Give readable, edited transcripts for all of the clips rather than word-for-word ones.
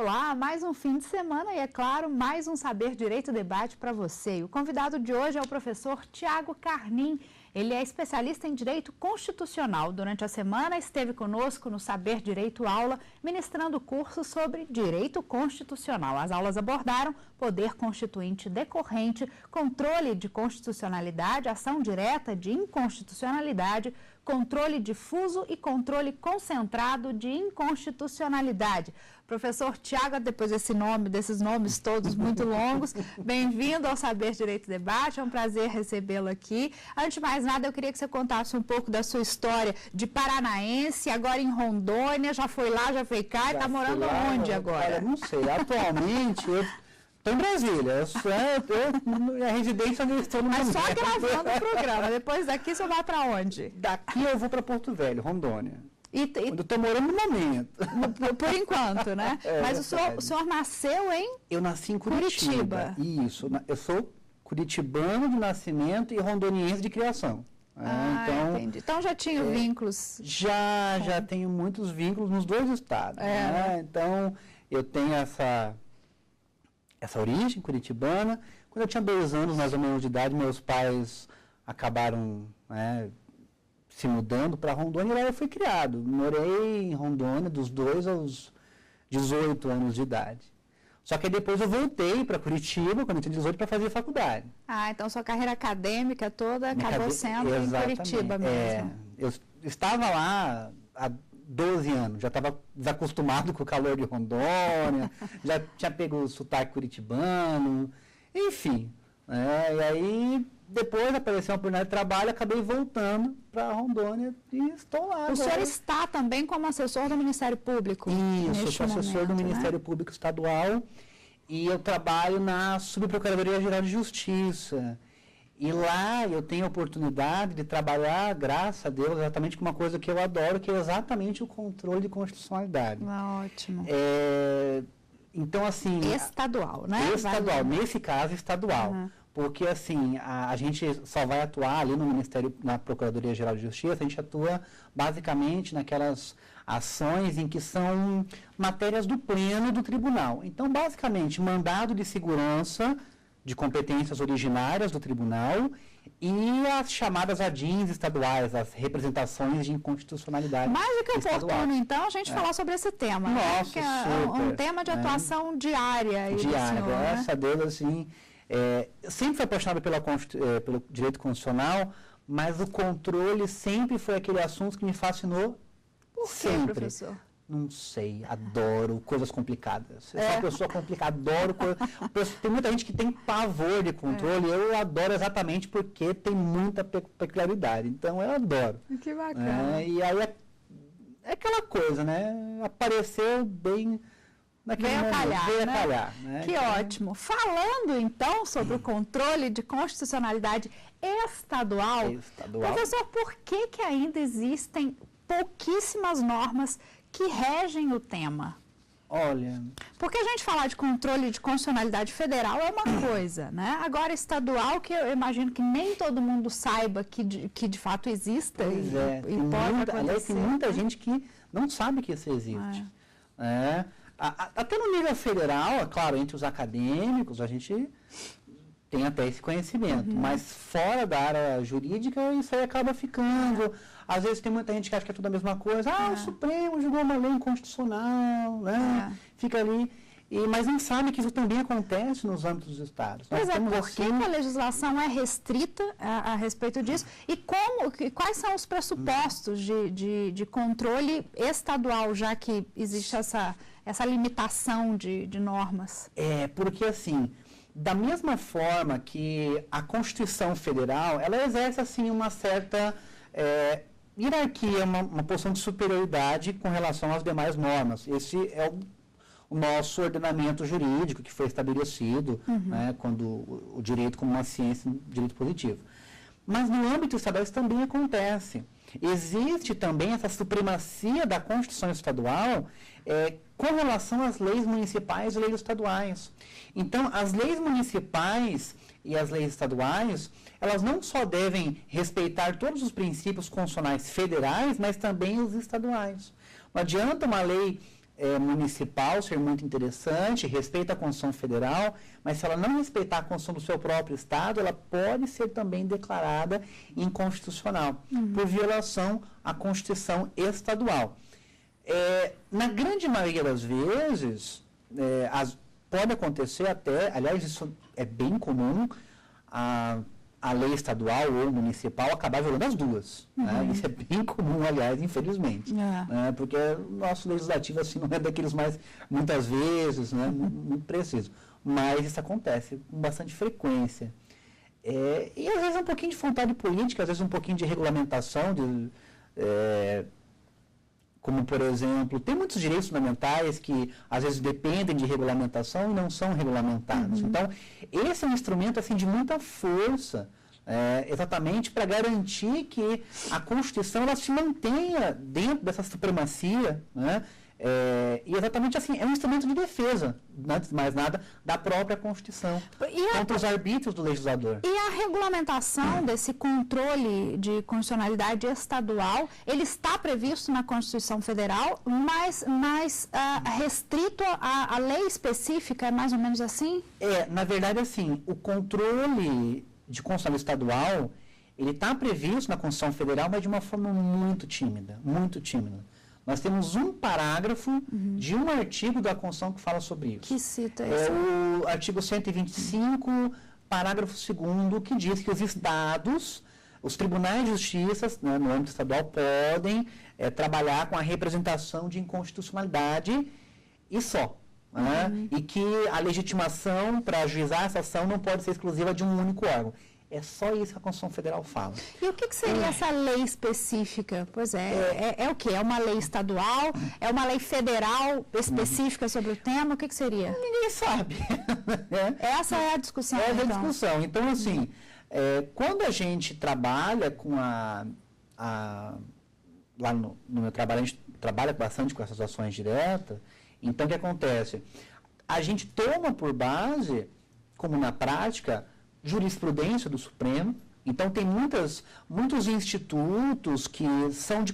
Olá, mais um fim de semana e, é claro, mais um Saber Direito Debate para você. E o convidado de hoje é o professor Tiago Carnim. Ele é especialista em Direito Constitucional. Durante a semana esteve conosco no Saber Direito Aula, ministrando cursos sobre Direito Constitucional. As aulas abordaram poder constituinte decorrente, controle de constitucionalidade, ação direta de inconstitucionalidade, controle difuso e controle concentrado de inconstitucionalidade. Professor Tiago, depois desses nomes todos muito longos, bem-vindo ao Saber Direito Debate, é um prazer recebê-lo aqui. Antes de mais nada, eu queria que você contasse um pouco da sua história de paranaense, agora em Rondônia, já foi lá, já veio cá, e está morando onde agora? Olha, não sei, atualmente eu estou em Brasília, a residência onde eu estou no momento. Mas só gravando o programa, depois daqui você vai para onde? Daqui eu vou para Porto Velho, Rondônia. Onde eu estou morando no momento. Por enquanto, né? Mas o senhor nasceu em? Eu nasci em Curitiba. Isso, eu sou curitibano de nascimento e rondoniense de criação. Então, entendi. Então já tinha vínculos? Já tenho muitos vínculos nos dois estados. Então, eu tenho essa origem curitibana. Quando eu tinha 2 anos, mais ou menos de idade, meus pais acabaram se mudando para Rondônia e lá eu fui criado. Morei em Rondônia dos 2 aos 18 anos de idade. Só que depois eu voltei para Curitiba, quando eu tinha 18, para fazer faculdade. Então sua carreira acadêmica toda acabou sendo em Curitiba mesmo. Eu estava lá há 12 anos, já estava desacostumado com o calor de Rondônia, já tinha pego o sotaque curitibano, enfim. E aí, depois apareceu uma oportunidade de trabalho, acabei voltando para Rondônia e estou lá. O senhor está também como assessor do Ministério Público? Isso, eu sou assessor do Ministério Público Estadual e eu trabalho na Subprocuradoria-Geral de Justiça. E lá eu tenho a oportunidade de trabalhar, graças a Deus, exatamente com uma coisa que eu adoro, que é exatamente o controle de constitucionalidade. Ótimo. Então, assim... Estadual, né? Estadual, nesse caso, estadual. Porque, assim, a gente só vai atuar ali no Ministério, na Procuradoria-Geral de Justiça, a gente atua basicamente naquelas ações em que são matérias do pleno do tribunal. Então, basicamente, mandado de segurança de competências originárias do tribunal e as chamadas ADINs estaduais, as representações de inconstitucionalidade. Mais do que oportuno, então, a gente falar sobre esse tema. Nossa, que é um tema de atuação diária. Diária, graças a Deus, assim, eu sempre fui apaixonado pelo direito constitucional, mas o controle sempre foi aquele assunto que me fascinou. Por quê, professor? Não sei, adoro coisas complicadas. Eu sou uma pessoa complicada, adoro coisas. Tem muita gente que tem pavor de controle, eu adoro exatamente porque tem muita peculiaridade. Então eu adoro. Que bacana. E aí é aquela coisa, né? Apareceu bem naquele momento. Veio a calhar. Né? Que ótimo. Falando então sobre o controle de constitucionalidade estadual, professor, por que ainda existem pouquíssimas normas que regem o tema? Olha... Porque a gente falar de controle de constitucionalidade federal é uma coisa, né? Agora, estadual, que eu imagino que nem todo mundo saiba que de fato exista e pode acontecer. Tem muita gente que não sabe que isso existe. Até no nível federal, é claro, entre os acadêmicos, a gente tem até esse conhecimento, mas fora da área jurídica, isso aí acaba ficando... Às vezes tem muita gente que acha que é tudo a mesma coisa. O Supremo julgou uma lei inconstitucional, né? Fica ali. Mas não sabe que isso também acontece nos âmbitos dos estados. Pois por que a legislação é restrita a respeito disso? E quais são os pressupostos de controle estadual, já que existe essa limitação de normas? Porque assim, da mesma forma que a Constituição Federal, ela exerce assim uma certa... hierarquia, uma posição de superioridade com relação às demais normas. Esse é o nosso ordenamento jurídico que foi estabelecido, quando o direito como uma ciência, direito positivo. Mas no âmbito estadual isso também acontece. Existe também essa supremacia da Constituição Estadual com relação às leis municipais e leis estaduais. Então, as leis municipais e as leis estaduais, elas não só devem respeitar todos os princípios constitucionais federais, mas também os estaduais. Não adianta uma lei municipal ser muito interessante, respeita a Constituição Federal, mas se ela não respeitar a Constituição do seu próprio Estado, ela pode ser também declarada inconstitucional, por violação à Constituição Estadual. Na grande maioria das vezes, pode acontecer até, aliás, isso é bem comum, a lei estadual ou municipal acabar violando as duas. Né? Isso é bem comum, aliás, infelizmente. Né? Porque o nosso legislativo assim, não é daqueles mais, muitas vezes, né? Muito preciso. Mas isso acontece com bastante frequência. E às vezes um pouquinho de vontade política, às vezes um pouquinho de regulamentação, como, por exemplo, tem muitos direitos fundamentais que, às vezes, dependem de regulamentação e não são regulamentados. Então, esse é um instrumento, assim, de muita força, exatamente para garantir que a Constituição ela se mantenha dentro dessa supremacia, né? E exatamente assim, é um instrumento de defesa, antes de mais nada, da própria Constituição, contra os arbítrios do legislador. E a regulamentação desse controle de constitucionalidade estadual, ele está previsto na Constituição Federal, mas mais restrito à lei específica, é mais ou menos assim? Na verdade, assim, o controle de constitucionalidade estadual, ele está previsto na Constituição Federal, mas de uma forma muito tímida, muito tímida. Nós temos um parágrafo de um artigo da Constituição que fala sobre isso. Que cita isso? O artigo 125, parágrafo 2º, que diz que os estados, os tribunais de justiça, né, no âmbito estadual, podem trabalhar com a representação de inconstitucionalidade e só. Né? E que a legitimação para ajuizar essa ação não pode ser exclusiva de um único órgão. É só isso que a Constituição Federal fala. E o que seria essa lei específica? Pois é o quê? É uma lei estadual? É uma lei federal específica sobre o tema? O que seria? Ninguém sabe. Essa é a discussão. Essa é a discussão. Então, assim, quando a gente trabalha com lá no meu trabalho, a gente trabalha bastante com essas ações diretas. Então, o que acontece? A gente toma por base, como na prática, jurisprudência do Supremo. Então, tem muitos institutos que são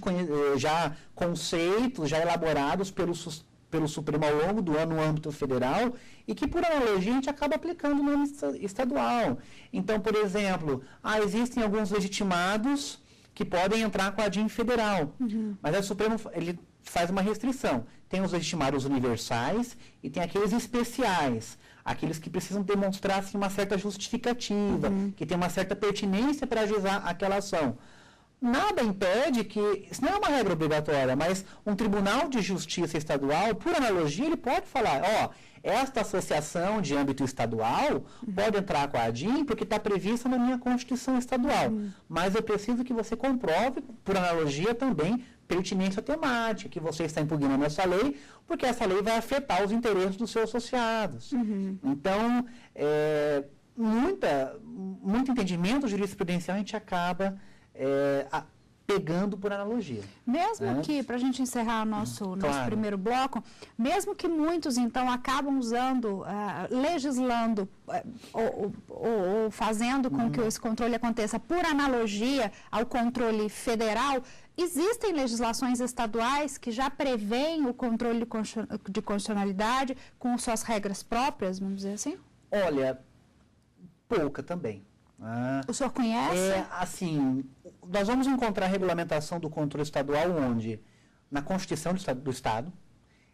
já conceitos, já elaborados pelo Supremo ao longo do ano no âmbito federal e que, por analogia, a gente acaba aplicando no âmbito estadual. Então, por exemplo, existem alguns legitimados que podem entrar com a DIN federal, mas o Supremo ele faz uma restrição. Tem os legitimados universais e tem aqueles especiais, aqueles que precisam demonstrar assim, uma certa justificativa, que tem uma certa pertinência para ajuizar aquela ação. Nada impede que, isso não é uma regra obrigatória, mas um tribunal de justiça estadual, por analogia, ele pode falar, esta associação de âmbito estadual pode entrar com a ADIM porque está prevista na minha Constituição estadual, mas eu preciso que você comprove, por analogia também, pertinência temática, que você está impugnando essa lei, porque essa lei vai afetar os interesses dos seus associados. Então, muito entendimento jurisprudencial a gente acaba pegando por analogia. Mesmo que, para a gente encerrar nosso primeiro bloco, mesmo que muitos, então, acabam usando, legislando ou fazendo com que esse controle aconteça por analogia ao controle federal, existem legislações estaduais que já prevêem o controle de constitucionalidade com suas regras próprias, vamos dizer assim? Olha, pouca também. O senhor conhece? Assim, nós vamos encontrar a regulamentação do controle estadual onde? Na Constituição do Estado.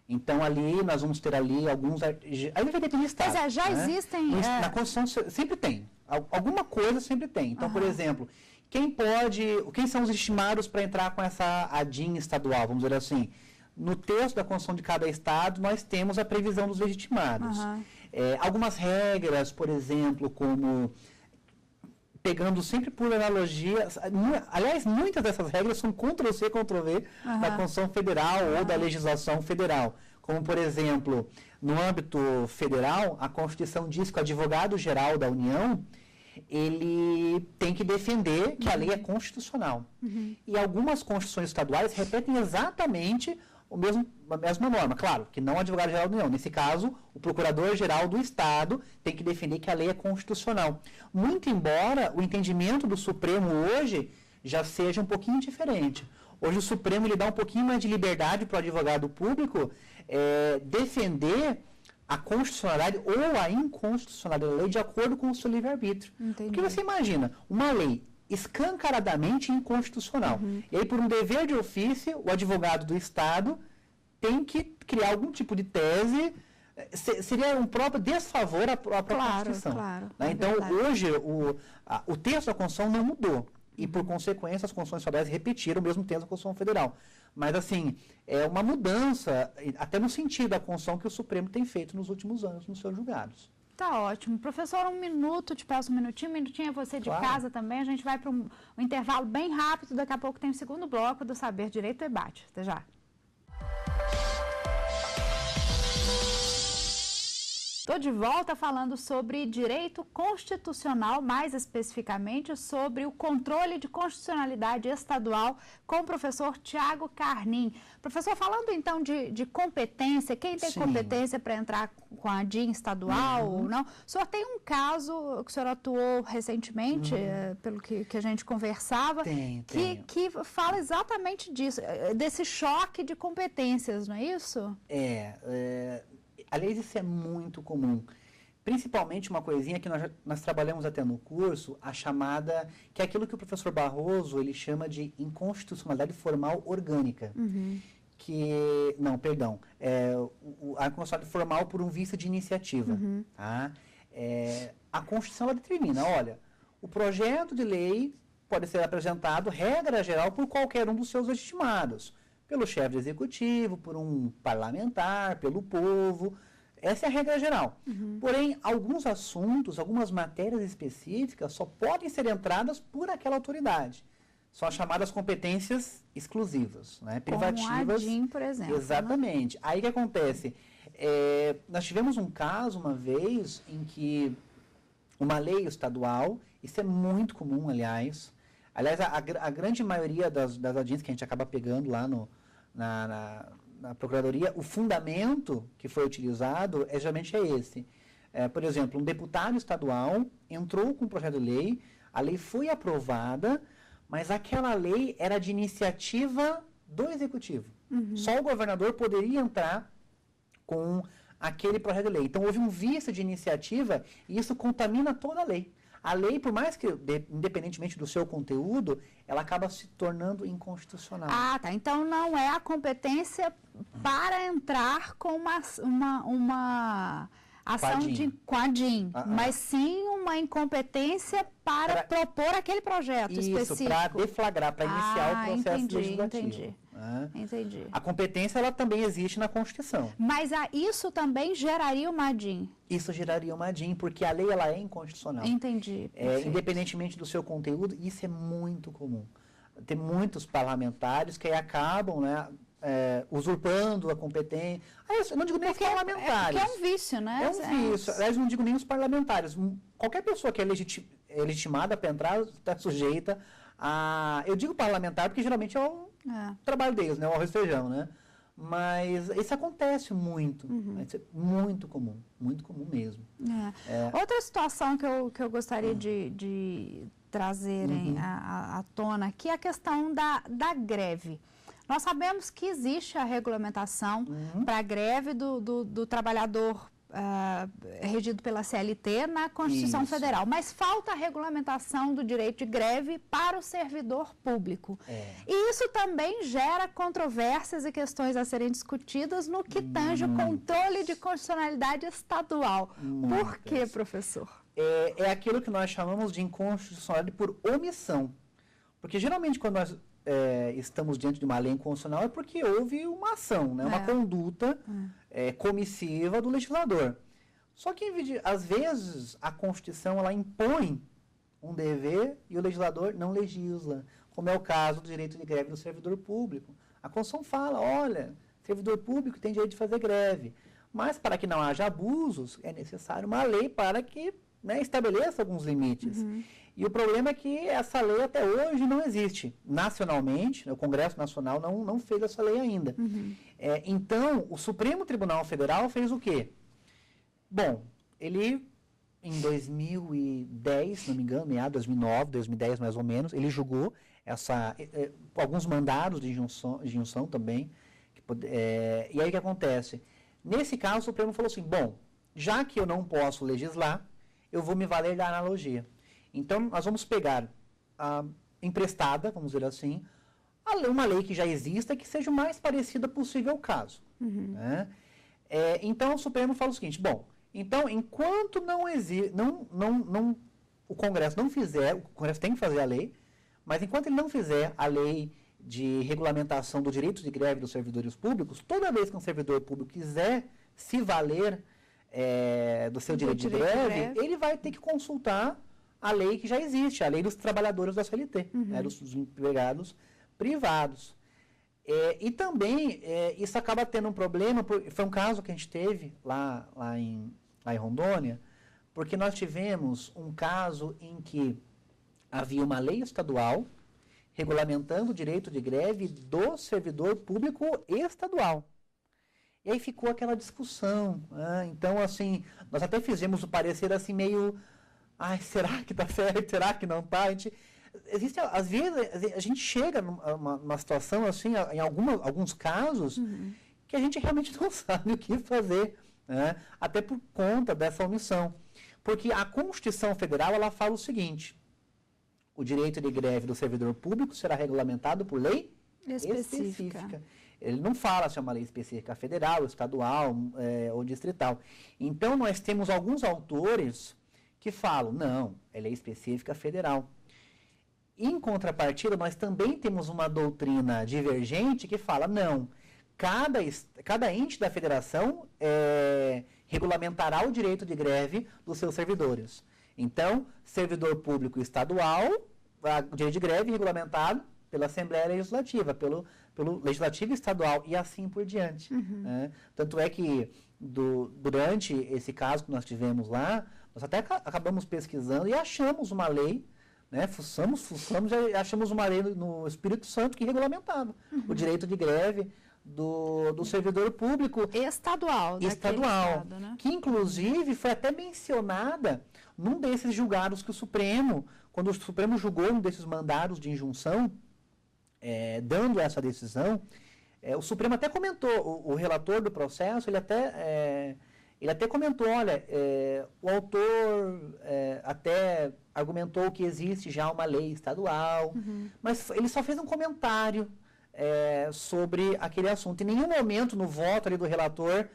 Então, ali, nós vamos ter ali alguns... Aí vai depender do Estado. Pois já existem... Na Constituição sempre tem. Alguma coisa sempre tem. Então, por exemplo, quem são os estimados para entrar com essa ADIM estadual, vamos dizer assim? No texto da Constituição de cada Estado, nós temos a previsão dos legitimados. Algumas regras, por exemplo, como... pegando sempre por analogia, aliás, muitas dessas regras são Ctrl-C, Ctrl-V da Constituição Federal ou da legislação federal. Como, por exemplo, no âmbito federal, a Constituição diz que o advogado-geral da União, ele tem que defender que a lei é constitucional. E algumas constituições estaduais repetem exatamente a mesma norma. Claro, que não o advogado-geral da União. Nesse caso, o procurador-geral do Estado tem que defender que a lei é constitucional. Muito embora o entendimento do Supremo hoje já seja um pouquinho diferente. Hoje o Supremo ele dá um pouquinho mais de liberdade para o advogado público defender a constitucionalidade ou a inconstitucionalidade da lei de acordo com o seu livre-arbítrio. Porque você imagina, uma lei escancaradamente inconstitucional. E aí, por um dever de ofício, o advogado do Estado tem que criar algum tipo de tese, seria um próprio desfavor à própria Constituição. Claro, né? Então, hoje, o texto da Constituição não mudou. E, por consequência, as Constituições federais repetiram o mesmo texto da Constituição Federal. Mas, assim, é uma mudança, até no sentido da Constituição que o Supremo tem feito nos últimos anos nos seus julgados. Tá ótimo. Professor, um minuto, te peço um minutinho, você de casa também. A gente vai para um intervalo bem rápido, daqui a pouco tem o segundo bloco do Saber Direito Debate. Até já. Estou de volta falando sobre direito constitucional, mais especificamente sobre o controle de constitucionalidade estadual com o professor Tiago Carnim. Professor, falando então de competência, quem tem competência para entrar com a DIN estadual ou não? O senhor tem um caso que o senhor atuou recentemente, pelo que a gente conversava, que fala exatamente disso, desse choque de competências, não é isso? Aliás, isso é muito comum. Principalmente uma coisinha que nós trabalhamos até no curso, a chamada, que é aquilo que o professor Barroso ele chama de inconstitucionalidade formal orgânica. A inconstitucionalidade formal por um vício de iniciativa. Tá? A Constituição ela determina, olha, o projeto de lei pode ser apresentado, regra geral, por qualquer um dos seus legitimados. Pelo chefe do executivo, por um parlamentar, pelo povo. Essa é a regra geral. Porém, alguns assuntos, algumas matérias específicas só podem ser entradas por aquela autoridade. São as chamadas competências exclusivas, né? Privativas. Como a DIN, por exemplo. Exatamente. Né? Aí o que acontece? Nós tivemos um caso uma vez em que uma lei estadual, isso é muito comum, aliás, a grande maioria das audiências que a gente acaba pegando lá na Procuradoria, o fundamento que foi utilizado geralmente é esse. Por exemplo, um deputado estadual entrou com um projeto de lei, a lei foi aprovada, mas aquela lei era de iniciativa do Executivo. Só o governador poderia entrar com aquele projeto de lei. Então, houve um vício de iniciativa e isso contamina toda a lei. A lei, por mais que, independentemente do seu conteúdo, ela acaba se tornando inconstitucional. Tá. Então, não é a competência para entrar com uma ação com a DIN, mas sim uma incompetência para propor aquele projeto específico. Isso, para deflagrar, para iniciar o processo legislativo. Entendi. A competência, ela também existe na Constituição. Mas isso também geraria uma DIN? Isso geraria uma DIN, porque a lei ela é inconstitucional. Entendi. Independentemente do seu conteúdo, isso é muito comum. Tem muitos parlamentares que aí acabam, né, usurpando a competência. Eu não digo nem os parlamentares. Porque é um vício, né? É um vício. Aliás, não digo nem os parlamentares. Qualquer pessoa que é legitimada para entrar está sujeita a... Eu digo parlamentar porque geralmente é o trabalho deles, né? O arroz e feijão, né? Mas isso acontece muito. Isso é muito comum mesmo. Outra situação que eu gostaria de trazer à tona aqui é a questão da greve. Nós sabemos que existe a regulamentação para a greve do trabalhador regido pela CLT na Constituição Federal, mas falta a regulamentação do direito de greve para o servidor público. E isso também gera controvérsias e questões a serem discutidas no que tange o controle de constitucionalidade estadual. Por quê, professor? É aquilo que nós chamamos de inconstitucionalidade por omissão. Porque geralmente quando nós estamos diante de uma lei inconstitucional é porque houve uma ação, né? Uma conduta comissiva do legislador. Só que, às vezes, a Constituição ela impõe um dever e o legislador não legisla, como é o caso do direito de greve do servidor público. A Constituição fala, olha, servidor público tem direito de fazer greve, mas para que não haja abusos, é necessário uma lei para que estabeleça alguns limites. E o problema é que essa lei até hoje não existe. Nacionalmente, o Congresso Nacional não fez essa lei ainda. Então, o Supremo Tribunal Federal fez o quê? Bom, ele, em 2010, se não me engano, meados de 2009, 2010 mais ou menos, ele julgou alguns mandados de injunção também. E aí o que acontece? Nesse caso, o Supremo falou assim, bom, já que eu não posso legislar, eu vou me valer da analogia. Então, nós vamos pegar emprestada, vamos dizer assim, uma lei que já exista que seja o mais parecida possível ao caso. Né? Então, o Supremo fala o seguinte, bom, então, enquanto o Congresso não fizer, o Congresso tem que fazer a lei, mas enquanto ele não fizer a lei de regulamentação do direito de greve dos servidores públicos, toda vez que um servidor público quiser se valer do seu direito de greve, ele vai ter que consultar a lei que já existe, a lei dos trabalhadores da CLT, né, dos empregados privados. E também, isso acaba tendo um problema, foi um caso que a gente teve lá em Rondônia, porque nós tivemos um caso em que havia uma lei estadual regulamentando o direito de greve do servidor público estadual. E aí ficou aquela discussão. Então, assim, nós até fizemos o parecer assim meio... será que está certo? Será que não está? Às vezes, a gente chega numa situação assim, em alguns casos, que a gente realmente não sabe o que fazer, né? Até por conta dessa omissão. Porque a Constituição Federal, ela fala o seguinte, o direito de greve do servidor público será regulamentado por lei específica. Ele não fala se é uma lei específica federal, estadual ou distrital. Então, nós temos alguns autores que falam, não, é lei específica federal. Em contrapartida, nós também temos uma doutrina divergente que fala, não, cada ente da federação regulamentará o direito de greve dos seus servidores. Então, servidor público estadual, o direito de greve regulamentado pela Assembleia Legislativa, pelo Legislativo Estadual e assim por diante. Né? Tanto é que, durante esse caso que nós tivemos lá, nós até acabamos pesquisando e achamos uma lei, né? Fuçamos e achamos uma lei no Espírito Santo que regulamentava o direito de greve do servidor público estadual, estado, né? Que inclusive foi até mencionada num desses julgados que o Supremo, quando o Supremo julgou um desses mandados de injunção, dando essa decisão, o Supremo até comentou, o relator do processo, ele até comentou, olha, o autor até argumentou que existe já uma lei estadual, mas ele só fez um comentário sobre aquele assunto. Em nenhum momento no voto ali do relator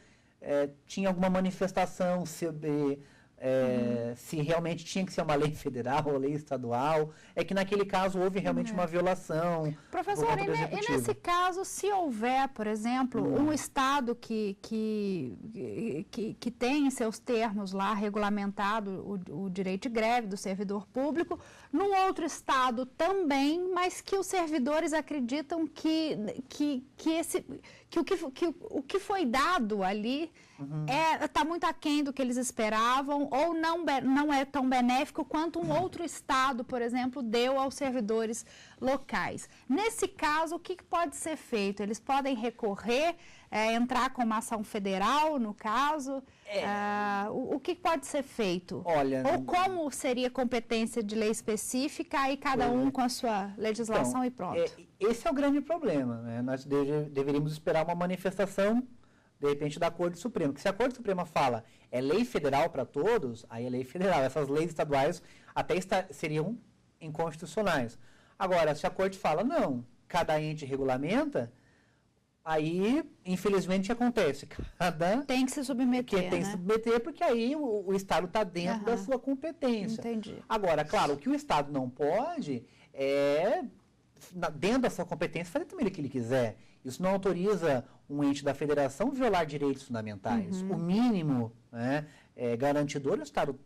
tinha alguma manifestação sobre se realmente tinha que ser uma lei federal ou lei estadual. É que naquele caso houve realmente uma violação. Professor, e nesse caso, se houver, por exemplo, um estado que tem em seus termos lá regulamentado o direito de greve do servidor público, num outro estado também, mas que os servidores acreditam que o que foi dado ali está muito aquém do que eles esperavam ou não é tão benéfico quanto um outro estado, por exemplo, deu aos servidores locais. Nesse caso, o que pode ser feito? Eles podem recorrer, entrar com uma ação federal, no caso? O que pode ser feito? Olha, ou como seria competência de lei específica e cada um com a sua legislação então, e pronto? Esse é o grande problema, né? Nós deveríamos esperar uma manifestação, de repente, da Corte Suprema. Porque se a Corte Suprema fala é lei federal para todos, aí é lei federal. Essas leis estaduais até seriam inconstitucionais. Agora, se a Corte fala, não, cada ente regulamenta, aí, infelizmente, acontece. Tem que se submeter, tem que se submeter, porque aí o Estado está dentro da sua competência. Entendi. Agora, claro, o que o Estado não pode dentro da sua competência, fazer também o que ele quiser. Isso não autoriza um ente da federação violar direitos fundamentais. O mínimo garantidor o Estado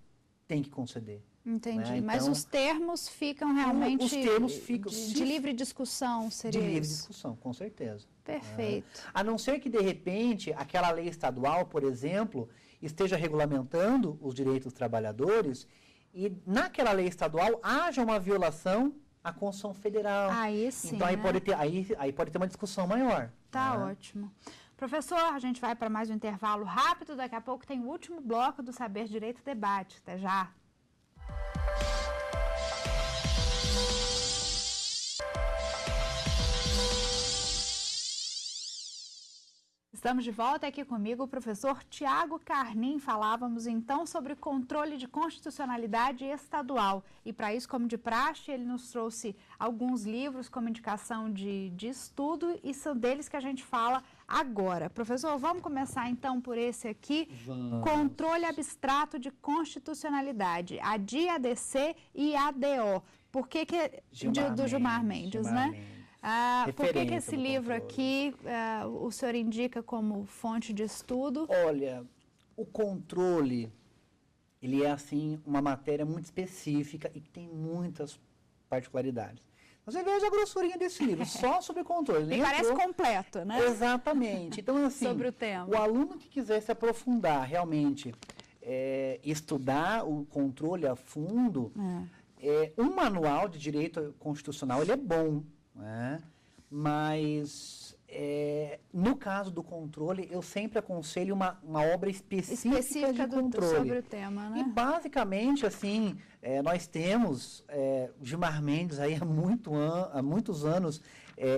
tem que conceder. Entendi, né? Mas então, os termos ficam realmente os termos ficam, de livre discussão, seria de livre isso? discussão, com certeza. Perfeito. A não ser que, de repente, aquela lei estadual, por exemplo, esteja regulamentando os direitos dos trabalhadores e naquela lei estadual haja uma violação à Constituição Federal. Aí sim, então, aí pode ter uma discussão maior. Tá ótimo. Professor, a gente vai para mais um intervalo rápido. Daqui a pouco tem o último bloco do Saber Direito Debate. Até já. Estamos de volta aqui comigo, o professor Tiago Carnim. Falávamos então sobre controle de constitucionalidade estadual. E para isso, como de praxe, ele nos trouxe alguns livros como indicação de estudo e são deles que a gente fala agora. Professor, vamos começar então por esse aqui. Vamos. Controle abstrato de constitucionalidade, a DIADC e a ADO. Por que do Gilmar Mendes, né? Por que esse livro aqui o senhor indica como fonte de estudo? Olha, o controle, ele é assim uma matéria muito específica e que tem muitas particularidades. Você veja a grossurinha desse livro, só sobre controle. E parece completo, né? Exatamente. Então, assim, sobre o tema. O aluno que quiser se aprofundar realmente, estudar o controle a fundo, um manual de direito constitucional, ele é bom, né? Mas, no caso do controle, eu sempre aconselho uma obra específica de controle. Sobre o tema, né? E, basicamente, assim, nós temos, Gilmar Mendes aí há muitos anos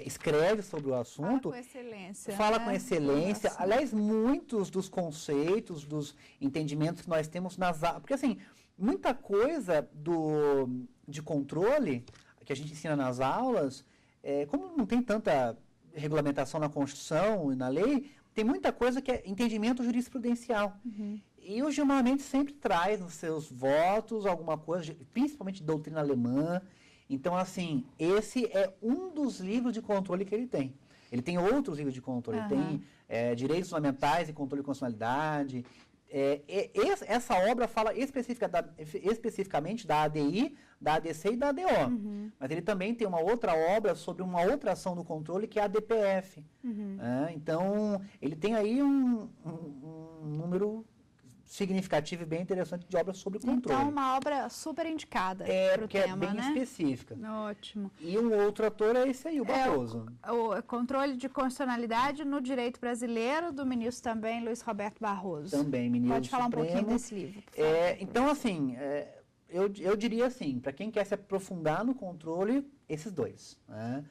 escreve sobre o assunto. Fala com excelência. Fala né? com excelência. Aliás, muitos dos conceitos, dos entendimentos que nós temos nas aulas. Porque, assim, muita coisa de controle que a gente ensina nas aulas, como não tem tanta regulamentação na Constituição e na lei, tem muita coisa que é entendimento jurisprudencial. Uhum. E o Gilmar Mendes sempre traz nos seus votos alguma coisa, principalmente de doutrina alemã. Então, assim, esse é um dos livros de controle que ele tem. Ele tem outros livros de controle. Ele tem Direitos Fundamentais e Controle de Constitucionalidade. Essa obra fala especificamente da ADI, da ADC e da ADO. Uhum. Mas ele também tem uma outra obra sobre uma outra ação do controle, que é a DPF. Uhum. Então, ele tem aí um número significativo e bem interessante de obras sobre controle. Então, uma obra super indicada para o porque tema, é bem né? específica. Ótimo. E um outro autor é esse aí, o Barroso. O controle de constitucionalidade no direito brasileiro, do ministro também, Luiz Roberto Barroso. Também, ministro Pode falar Supremo. um pouquinho desse livro, por favor. Então, assim, eu diria assim, para quem quer se aprofundar no controle, esses dois. Né?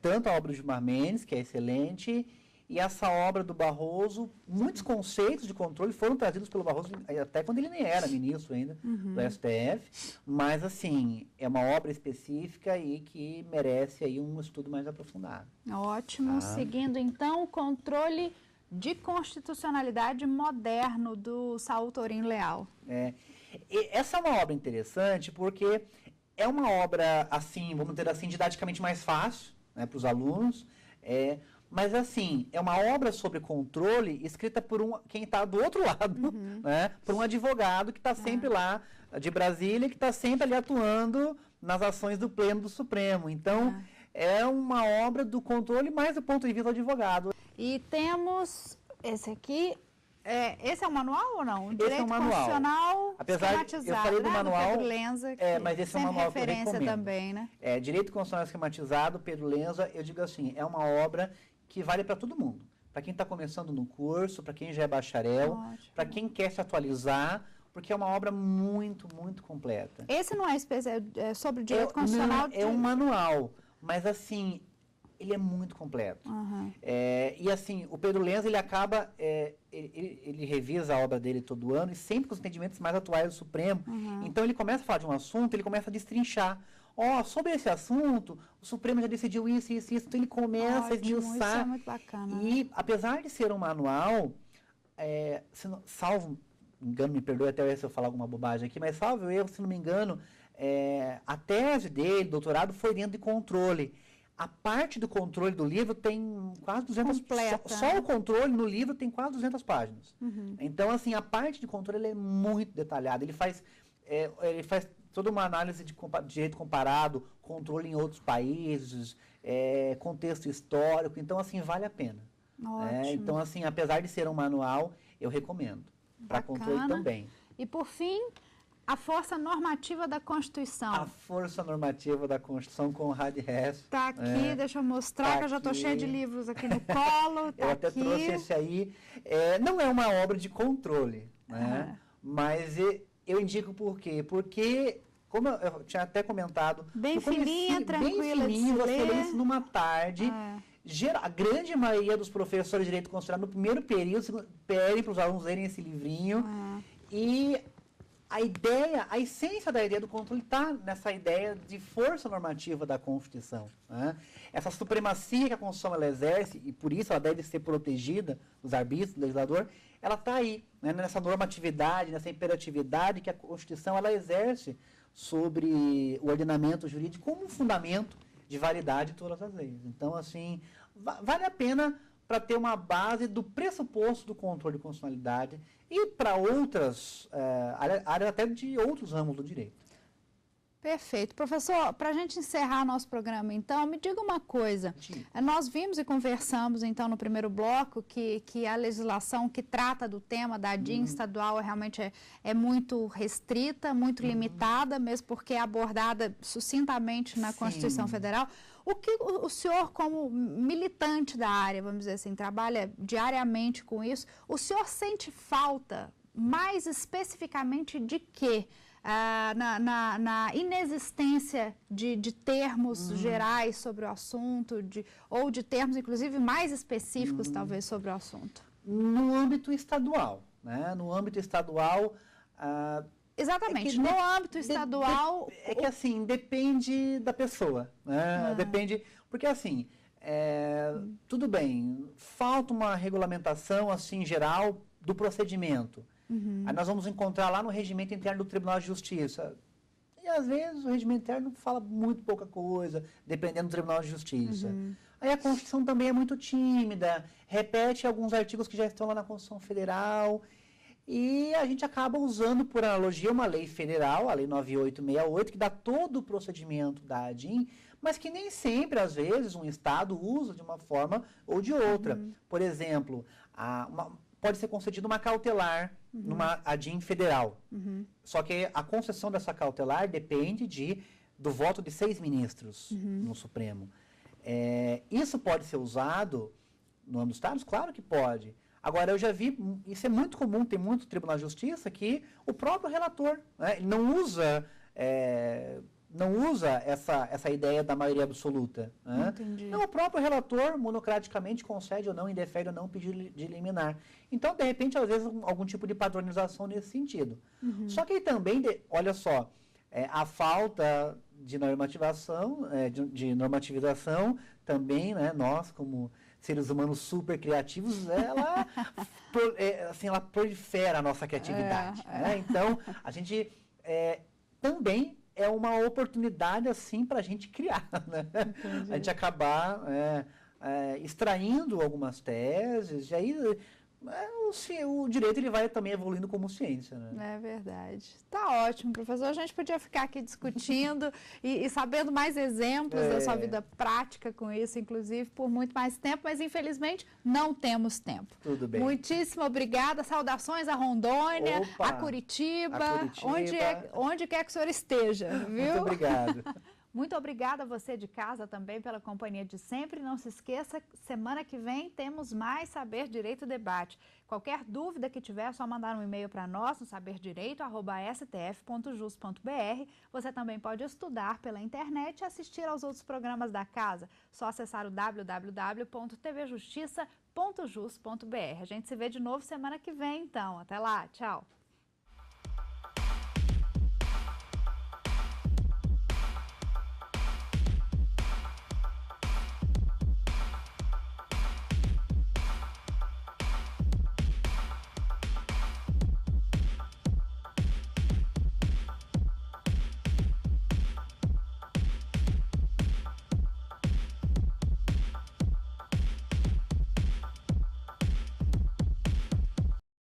Tanto a obra de Gilmar Mendes, que é excelente, e essa obra do Barroso, muitos conceitos de controle foram trazidos pelo Barroso, até quando ele nem era ministro ainda do STF, mas, assim, é uma obra específica e que merece aí um estudo mais aprofundado. Ótimo. Seguindo, então, o controle de constitucionalidade moderno do Saul Torim Leal. Essa é uma obra interessante porque é uma obra, assim, vamos dizer assim, didaticamente mais fácil, né, para os alunos, mas, assim, é uma obra sobre controle escrita por quem está do outro lado, né? Por um advogado que está sempre lá, de Brasília, que está sempre ali atuando nas ações do Pleno do Supremo. Então, é uma obra do controle mais do ponto de vista do advogado. E temos esse aqui. Esse é o manual ou não? Esse é o manual. Constitucional Apesar de eu falei do manual, do Pedro Lenza, mas esse é o manual que eu recomendo. Também, né? Direito Constitucional Esquematizado, Pedro Lenza, eu digo assim, é uma obra que vale para todo mundo. Para quem está começando no curso, para quem já é bacharel, para quem quer se atualizar, porque é uma obra muito, muito completa. Esse não é sobre direito constitucional? Não, é um manual, mas assim, ele é muito completo. E assim, o Pedro Lenza, ele acaba, ele revisa a obra dele todo ano, e sempre com os entendimentos mais atuais do Supremo. Então ele começa a falar de um assunto, ele começa a destrinchar. Sobre esse assunto, o Supremo já decidiu isso, isso, isso. Então ele começa a esmiuçar. Isso é muito bacana. E apesar de ser um manual, salvo engano, me perdoe até se eu falar alguma bobagem aqui, mas salvo eu, se não me engano, a tese dele, doutorado, foi dentro de controle. A parte do controle do livro tem quase 200... Só o controle no livro tem quase 200 páginas. Então, assim, a parte de controle é muito detalhada. Ele faz toda uma análise de direito comparado, controle em outros países, contexto histórico. Então, assim, vale a pena. Então, assim, apesar de ser um manual, eu recomendo. Para controle também. E, por fim, a força normativa da Constituição. A força normativa da Constituição, Conrad Hess. Está aqui, deixa eu mostrar, que eu já estou cheia de livros aqui no colo. Eu até trouxe esse aí. Não é uma obra de controle, né? Mas eu indico por quê? Porque, como eu tinha até comentado... Bem fininha, tranquila bem fininho, de você ler. lê isso numa tarde. a grande maioria dos professores de direito constitucional, no primeiro período, pedem para os alunos lerem esse livrinho. E a essência da ideia do controle está nessa ideia de força normativa da Constituição. Né? Essa supremacia que a Constituição ela exerce, e por isso ela deve ser protegida dos arbítrios do legislador, ela está aí, né? Nessa normatividade, nessa imperatividade que a Constituição ela exerce sobre o ordenamento jurídico como um fundamento de validade de todas as leis. Então, assim, vale a pena para ter uma base do pressuposto do controle de constitucionalidade e para outras áreas até de outros ramos do direito. Perfeito. Professor, para a gente encerrar nosso programa, então, me diga uma coisa. Nós vimos e conversamos, então, no primeiro bloco, que a legislação que trata do tema da ADIM estadual realmente é muito restrita, muito limitada, mesmo porque é abordada sucintamente na Constituição Federal. O que o senhor, como militante da área, vamos dizer assim, trabalha diariamente com isso, o senhor sente falta, mais especificamente de quê? Na inexistência de termos gerais sobre o assunto, ou de termos, inclusive, mais específicos, talvez, sobre o assunto? No âmbito estadual, né? No âmbito estadual... Exatamente, no âmbito estadual... É que, assim, depende da pessoa, né? Depende... Porque, assim, tudo bem, falta uma regulamentação, assim, geral do procedimento. Aí nós vamos encontrar lá no regimento interno do Tribunal de Justiça. E, às vezes, o regimento interno fala muito pouca coisa, dependendo do Tribunal de Justiça. Aí a Constituição também é muito tímida, repete alguns artigos que já estão lá na Constituição Federal, e a gente acaba usando, por analogia, uma lei federal, a Lei 9868, que dá todo o procedimento da ADIM, mas que nem sempre, às vezes, um Estado usa de uma forma ou de outra. Por exemplo, pode ser concedida uma cautelar numa ADIM federal. Só que a concessão dessa cautelar depende do voto de 6 ministros no Supremo. Isso pode ser usado no âmbito dos Estados? Claro que pode. Agora, eu já vi, isso é muito comum, tem muito Tribunal de Justiça que o próprio relator, né, não usa essa ideia da maioria absoluta. Né? Não, o próprio relator monocraticamente concede ou não, indefere ou não pedido de liminar. Então, de repente, às vezes, algum tipo de padronização nesse sentido. Só que também, olha só, a falta de normativação, de normativização também, né, nós como seres humanos super criativos, ela prolifera a nossa criatividade. Né? Então, a gente também é uma oportunidade, assim, para a gente criar, né? A gente acabar extraindo algumas teses, e aí o direito ele vai também evoluindo como ciência, né? É verdade. Tá ótimo, professor. A gente podia ficar aqui discutindo e sabendo mais exemplos da sua vida prática com isso, inclusive, por muito mais tempo, mas infelizmente não temos tempo. Tudo bem. Muitíssimo obrigada. Saudações a Rondônia, a Curitiba, onde quer que o senhor esteja, viu? Muito obrigado. Muito obrigada a você de casa também pela companhia de sempre. Não se esqueça, semana que vem temos mais Saber Direito Debate. Qualquer dúvida que tiver, é só mandar um e-mail para nós no saberdireito@stf.jus.br. Você também pode estudar pela internet e assistir aos outros programas da casa. Só acessar o www.tvjustiça.jus.br. A gente se vê de novo semana que vem, então. Até lá, tchau!